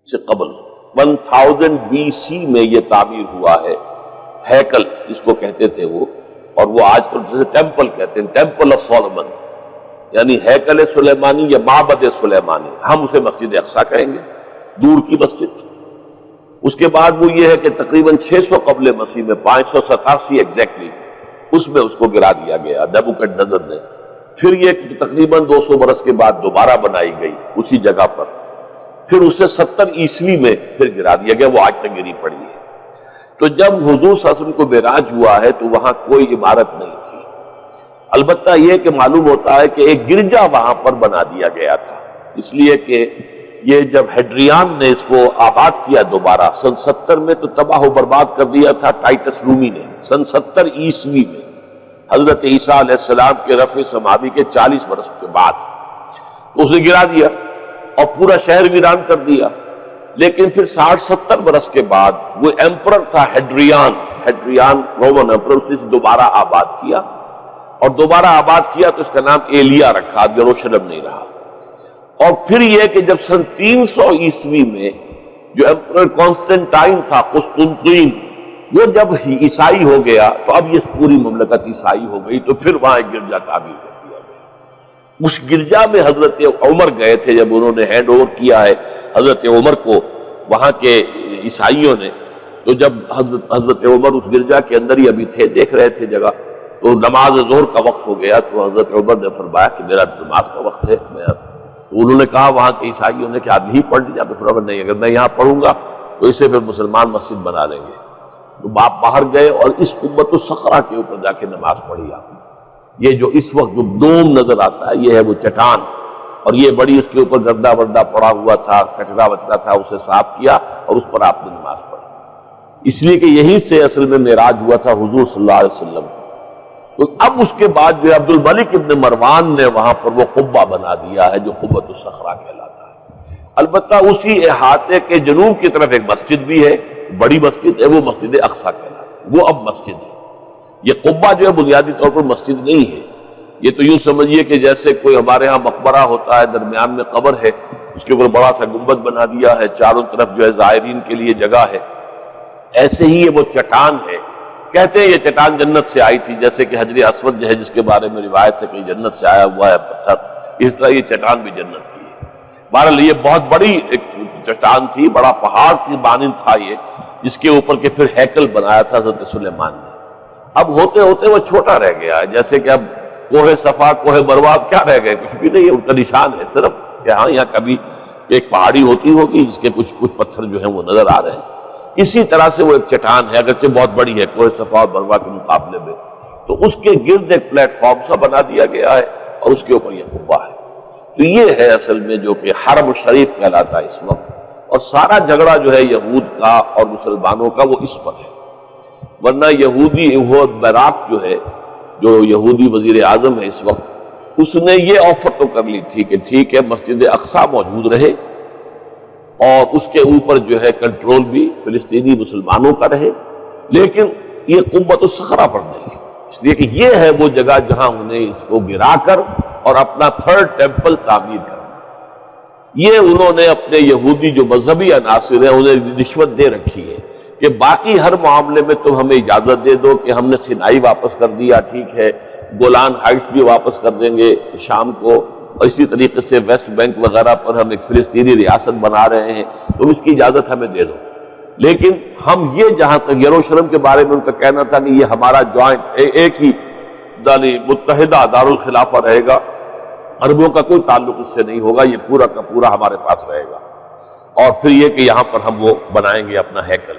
سے قبل 1000 BC میں یہ تعمیر ہوا ہے ہیکل جس کو کہتے تھے وہ، اور وہ آج کل جسے ٹیمپل کہتے ہیں، ٹیمپل آف سولومن، یعنی ہیکل سلیمانی یا معبد سلیمانی، ہم اسے مسجد اقصی کہیں گے، دور کی مسجد۔ اس کے بعد وہ یہ ہے کہ تقریباً 600 قبل مسیح میں 587 ایگزیکٹلی اس میں اس کو گرا دیا گیا نیبوکڈنیزر نے۔ پھر یہ کہ تقریباً 200 برس کے بعد دوبارہ بنائی گئی اسی جگہ پر، پھر اسے 70 عیسوی میں پھر گرا دیا گیا، وہ آج تک گری پڑی ہے۔ تو جب حضور صلی اللہ علیہ وسلم کو معراج ہوا ہے تو وہاں کوئی عمارت نہیں تھی، البتہ یہ کہ معلوم ہوتا ہے کہ ایک گرجا وہاں پر بنا دیا گیا تھا، اس لیے کہ یہ جب ہیڈریان نے اس کو آباد کیا دوبارہ سن 70 میں تو تباہ و برباد کر دیا تھا ٹائٹس رومی نے سن 70 عیسوی میں، حضرت عیسیٰ علیہ السلام کے رفع سماوی کے 40 برس کے بعد اس نے گرا دیا اور پورا شہر ویران کر دیا۔ لیکن پھر 60-70 برس کے بعد وہ ایمپرر تھا ہیڈریان رومن ایمپرر، اس نے دوبارہ آباد کیا، اور دوبارہ آباد کیا تو اس کا نام ایلیا رکھا، یروشلم نہیں رہا۔ اور پھر یہ کہ جب سن 300 عیسوی میں جو ایمپرر کانسٹنٹائن تھا قسطنطین، وہ جب عیسائی ہو گیا تو اب یہ پوری مملکت عیسائی ہو گئی، تو پھر وہاں ایک گرجا تعمیر کر دیا گیا۔ اس گرجا میں حضرت عمر گئے تھے، جب انہوں نے ہینڈ اوور کیا ہے حضرت عمر کو وہاں کے عیسائیوں نے، تو جب حضرت عمر اس گرجا کے اندر ہی ابھی تھے، دیکھ رہے تھے جگہ، تو نماز ظہر کا وقت ہو گیا، تو حضرت عمر نے فرمایا کہ میرا نماز کا وقت ہے، تو انہوں نے کہا وہاں کے عیسائیوں نے کہ آپ یہی پڑھ لیجیے، تو فرمایا نہیں، اگر میں یہاں پڑھوں گا تو اسے پھر مسلمان مسجد بنا لیں گے۔ تو باپ باہر گئے اور اس قبۃ الصخرہ کے اوپر جا کے نماز پڑھی آپ نے۔ یہ جو اس وقت جو دوم نظر آتا ہے یہ ہے وہ چٹان، اور یہ بڑی اس کے اوپر گردہ وردہ پڑا ہوا تھا، کچرا وچرا تھا، اسے صاف کیا اور اس پر آپ نے نماز پڑھی، اس لیے کہ یہیں سے اصل میں معراج ہوا تھا حضور صلی اللہ علیہ وسلم۔ تو اب اس کے بعد جو عبد الملک ابن مروان نے وہاں پر وہ قبہ بنا دیا ہے جو قبۃ الصخرہ کہلاتا ہے۔ البتہ اسی احاطے کے جنوب کی طرف ایک مسجد بھی ہے، بڑی مسجد ہے، وہ مسجد اقصی کہلاتی ہے، وہ اب مسجد ہے۔ یہ قبہ جو ہے بنیادی طور پر مسجد نہیں ہے، یہ تو یوں سمجھیے کہ جیسے کوئی ہمارے ہاں مقبرہ ہوتا ہے، درمیان میں قبر ہے، اس کے اوپر بڑا سا گنبد بنا دیا ہے، چاروں طرف جو ہے زائرین کے لیے جگہ ہے، ایسے ہی یہ وہ چٹان ہے۔ کہتے ہیں یہ چٹان جنت سے آئی تھی، جیسے کہ حجر اسود جو ہے جس کے بارے میں روایت ہے کہ جنت سے آیا ہوا ہے پتھر، اس طرح یہ چٹان بھی جنت کی ہے۔ بہرحال یہ بہت بڑی ایک چٹان تھی، بڑا پہاڑ کی مانند تھا یہ، جس کے اوپر کے پھر ہیکل بنایا تھا حضرت سلیمان نے۔ اب ہوتے ہوتے وہ چھوٹا رہ گیا ہے، جیسے کہ اب کوہ صفا کوہ مروہ کیا رہ گئے، کچھ بھی نہیں ہے، ان کا نشان ہے صرف کہ ہاں یہاں کبھی ایک پہاڑی ہوتی ہوگی جس کے کچھ پتھر جو ہیں وہ نظر آ رہے ہیں۔ اسی طرح سے وہ ایک چٹان ہے، اگرچہ بہت بڑی ہے کوہ صفا اور مروہ کے مقابلے میں، تو اس کے گرد ایک پلیٹ فارم سا بنا دیا گیا ہے اور اس کے اوپر یہ قبہ ہے۔ تو یہ ہے اصل میں جو کہ حرم شریف کہلاتا ہے اس وقت، اور سارا جھگڑا جو ہے یہود کا اور مسلمانوں کا وہ اس پر ہے۔ ورنہ یہودی براق جو ہے، جو یہودی وزیر اعظم ہے اس وقت، اس نے یہ آفر تو کر لی تھی کہ ٹھیک ہے مسجد اقصی موجود رہے اور اس کے اوپر جو ہے کنٹرول بھی فلسطینی مسلمانوں کا رہے، لیکن یہ قبۃ الصخرہ پر نہیں ہے، اس لیے کہ یہ ہے وہ جگہ جہاں انہیں اس کو گرا کر اور اپنا تھرڈ ٹیمپل تعمیر کرنا۔ یہ انہوں نے اپنے یہودی جو مذہبی عناصر ہیں انہیں رشوت دے رکھی ہے کہ باقی ہر معاملے میں تم ہمیں اجازت دے دو کہ ہم نے سینائی واپس کر دیا، ٹھیک ہے، گولان ہائٹس بھی واپس کر دیں گے شام کو، اور اسی طریقے سے ویسٹ بینک وغیرہ پر ہم ایک فلسطینی ریاست بنا رہے ہیں، تم اس کی اجازت ہمیں دے دو، لیکن ہم یہ جہاں تک یروشلم کے بارے میں ان کا کہنا تھا کہ یہ ہمارا جوائنٹ ایک ہی متحدہ دارالخلافہ رہے گا، عربوں کا کوئی تعلق اس سے نہیں ہوگا، یہ پورا کا پورا ہمارے پاس رہے گا، اور پھر یہ کہ یہاں پر ہم وہ بنائیں گے اپنا ہیکل۔